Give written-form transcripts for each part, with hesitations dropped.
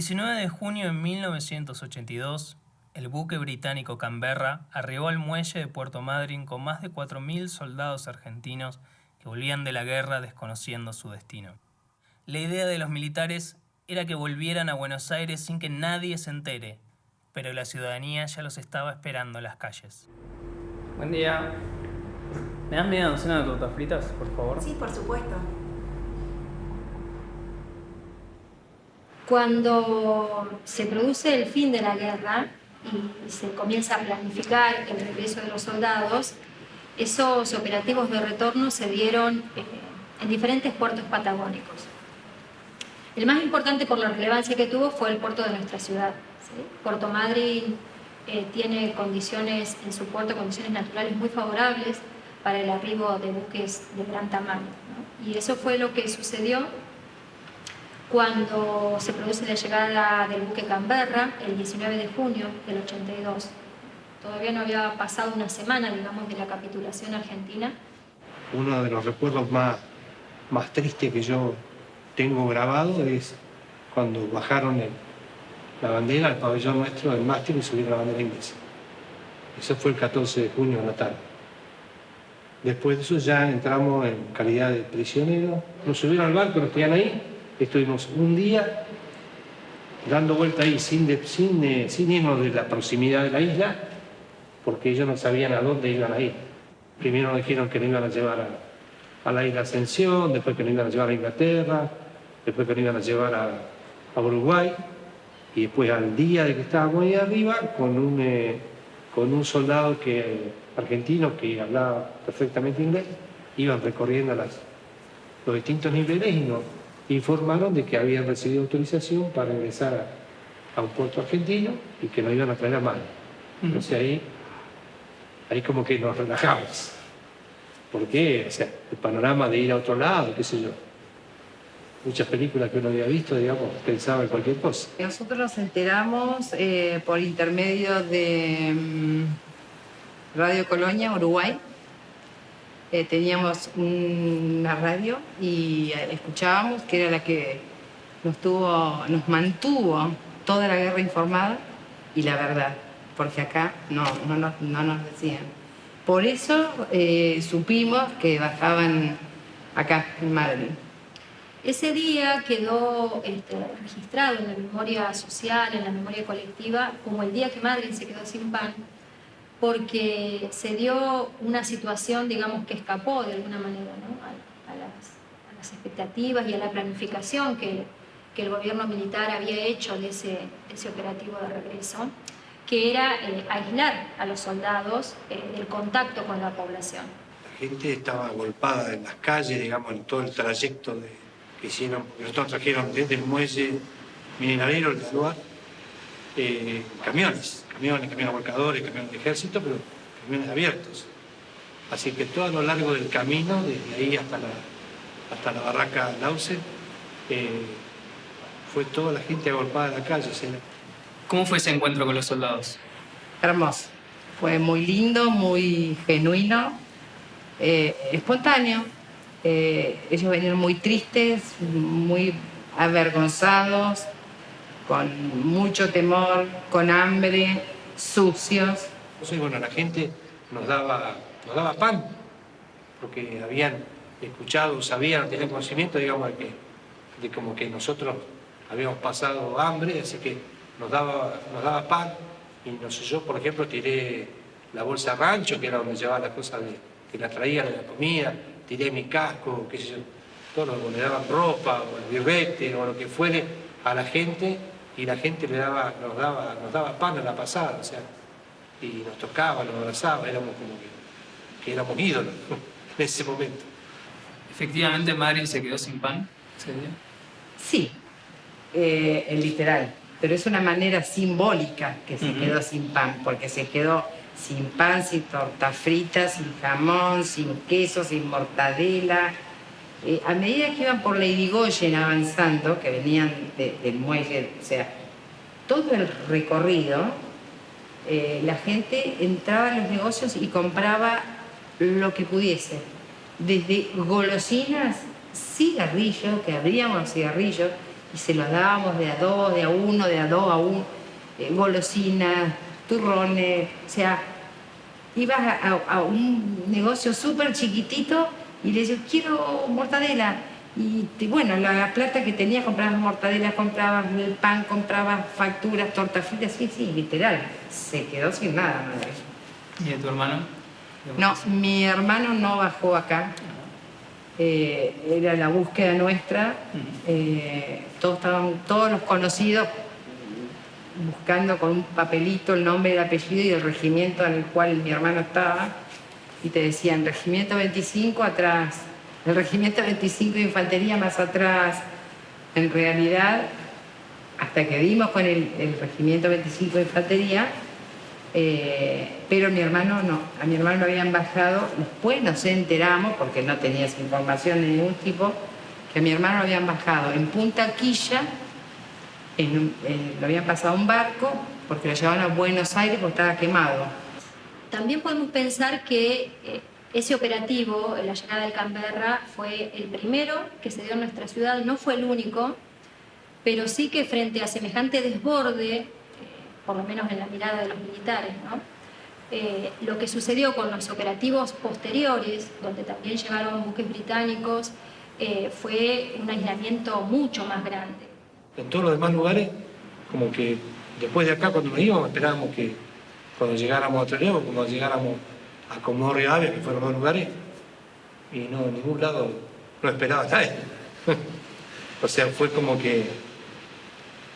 19 de junio de 1982, el buque británico Canberra arribó al muelle de Puerto Madryn con más de 4.000 soldados argentinos que volvían de la guerra desconociendo su destino. La idea de los militares era que volvieran a Buenos Aires sin que nadie se entere, pero la ciudadanía ya los estaba esperando en las calles. Buen día. ¿Me das media docena de tortas fritas, por favor? Sí, por supuesto. Cuando se produce el fin de la guerra y se comienza a planificar el regreso de los soldados, esos operativos de retorno se dieron en diferentes puertos patagónicos. El más importante por la relevancia que tuvo fue el puerto de nuestra ciudad, ¿sí? Puerto Madryn tiene condiciones en su puerto, condiciones naturales muy favorables para el arribo de buques de gran tamaño, ¿no? Y eso fue lo que sucedió cuando se produce la llegada del buque Canberra el 19 de junio del 82. Todavía no había pasado una semana, digamos, de la capitulación argentina. Uno de los recuerdos más tristes que yo tengo grabado es cuando bajaron la bandera, el pabellón nuestro del mástil y subieron la bandera inglesa. Eso fue el 14 de junio, Natal. Después de eso ya entramos en calidad de prisioneros. Nos subieron al barco, nos tenían ahí. Estuvimos un día dando vuelta ahí sin irnos de la proximidad de la isla, porque ellos no sabían a dónde iban a ir. Primero nos dijeron que nos iban a llevar a la isla Ascensión, después que nos iban a llevar a Inglaterra, después que nos iban a llevar a Uruguay, y después al día de que estábamos ahí arriba, con un soldado argentino que hablaba perfectamente inglés, iban recorriendo los distintos niveles y nos informaron de que habían recibido autorización para ingresar a un puerto argentino y que nos iban a traer a mano. Entonces ahí como que nos relajamos. Porque, o sea, el panorama de ir a otro lado, qué sé yo. Muchas películas que uno había visto, digamos, pensaba en cualquier cosa. Nosotros nos enteramos por intermedio de Radio Colonia, Uruguay. Teníamos una radio y escuchábamos, que era la que nos mantuvo toda la guerra informada y la verdad, porque acá no nos decían. Por eso supimos que bajaban acá en Madrid. Ese día quedó registrado en la memoria social, en la memoria colectiva, como el día que Madryn se quedó sin pan, porque se dio una situación, digamos, que escapó de alguna manera, ¿no? a las expectativas y a la planificación que el gobierno militar había hecho de ese operativo de regreso, que era aislar a los soldados del contacto con la población. La gente estaba agolpada en las calles, digamos, en todo el trayecto que hicieron. Nosotros trajeron desde el muelle mineradero, el lugar, camiones volcadores, camiones de ejército, pero camiones abiertos. Así que todo a lo largo del camino, desde ahí hasta la barraca Lauce, fue toda la gente agolpada en la calle. ¿Sí? ¿Cómo fue ese encuentro con los soldados? Hermoso. Fue muy lindo, muy genuino, espontáneo. Ellos venían muy tristes, muy avergonzados, con mucho temor, con hambre, sucios. Y bueno, la gente nos daba pan, porque habían escuchado, sabían, tenían conocimiento, digamos, de como que nosotros habíamos pasado hambre, así que nos daba pan. Y no sé, yo, por ejemplo, tiré la bolsa rancho, que era donde llevaba las cosas que la traían de la comida, tiré mi casco, qué sé yo, todo lo le daban ropa, o el birrete, o lo que fuere a la gente, y la gente nos daba pan a la pasada, o sea, y nos tocaba, nos abrazaba, éramos como que éramos ídolos en ese momento. ¿Efectivamente Madryn se quedó sin pan ese día? Sí, el literal, pero es una manera simbólica que se quedó sin pan, porque se quedó sin pan, sin torta frita, sin jamón, sin queso, sin mortadela. A medida que iban por la Irigoyen avanzando, que venían del muelle, o sea, todo el recorrido, la gente entraba en los negocios y compraba lo que pudiese, desde golosinas, cigarrillos, que abríamos los cigarrillos, y se los dábamos de a dos, de a uno, de a dos, a un, golosinas, turrones, o sea, ibas a un negocio súper chiquitito y le decías, quiero mortadela. Y bueno, la plata que tenía, comprabas mortadela, comprabas el pan, comprabas facturas, tortas fritas, sí, literal. Se quedó sin nada, madre. ¿Y de tu hermano? No, mi hermano no bajó acá. Era la búsqueda nuestra. Todos los conocidos buscando con un papelito el nombre, el apellido y el regimiento en el cual mi hermano estaba. Y te decían, regimiento 25 atrás, el regimiento 25 de infantería más atrás. En realidad, hasta que dimos con el regimiento 25 de infantería, pero mi hermano no, a mi hermano lo habían bajado, después nos enteramos, porque no tenías información de ningún tipo, que a mi hermano lo habían bajado en Punta Quilla, lo habían pasado a un barco, porque lo llevaban a Buenos Aires porque estaba quemado. También podemos pensar que ese operativo, la llegada del Canberra, fue el primero que se dio en nuestra ciudad, no fue el único, pero sí que frente a semejante desborde, por lo menos en la mirada de los militares, ¿no? Lo que sucedió con los operativos posteriores, donde también llegaron buques británicos, fue un aislamiento mucho más grande. En todos los demás lugares, como que después de acá, cuando nos íbamos, esperábamos que cuando llegáramos a Trelew, cuando llegáramos a Comodoro Rivadavia, que fueron dos lugares, y no, en ningún lado no esperaba nadie. O sea, fue como que...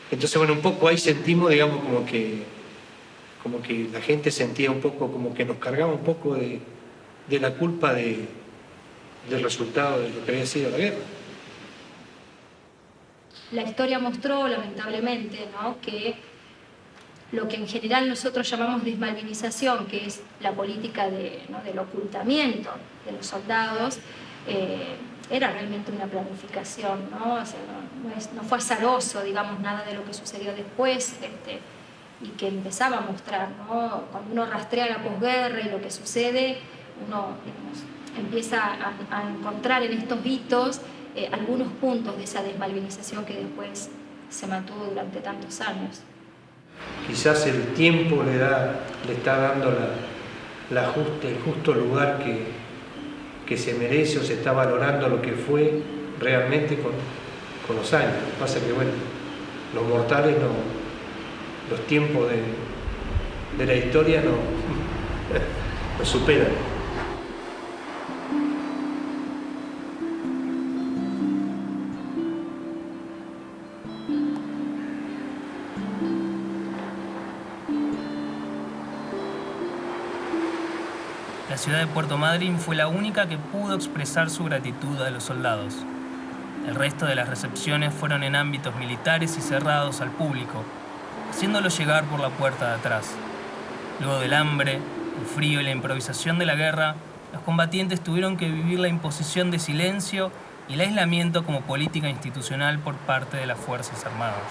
Entonces, bueno, un poco ahí sentimos, digamos, como que la gente sentía un poco, como que nos cargaba un poco de la culpa del resultado de lo que había sido la guerra. La historia mostró, lamentablemente, ¿no?, que lo que en general nosotros llamamos desmalvinización, que es la política del ocultamiento de los soldados, era realmente una planificación, ¿no? O sea, no fue azaroso, digamos, nada de lo que sucedió después, y que empezaba a mostrar, ¿no? Cuando uno rastrea la posguerra y lo que sucede, uno, digamos, empieza a encontrar en estos hitos algunos puntos de esa desmalvinización que después se mantuvo durante tantos años. Quizás el tiempo le está dando el justo lugar que se merece, o se está valorando lo que fue realmente con los años. Lo que pasa es que, bueno, los mortales, los tiempos de la historia no superan. La ciudad de Puerto Madryn fue la única que pudo expresar su gratitud a los soldados. El resto de las recepciones fueron en ámbitos militares y cerrados al público, haciéndolo llegar por la puerta de atrás. Luego del hambre, el frío y la improvisación de la guerra, los combatientes tuvieron que vivir la imposición de silencio y el aislamiento como política institucional por parte de las Fuerzas Armadas.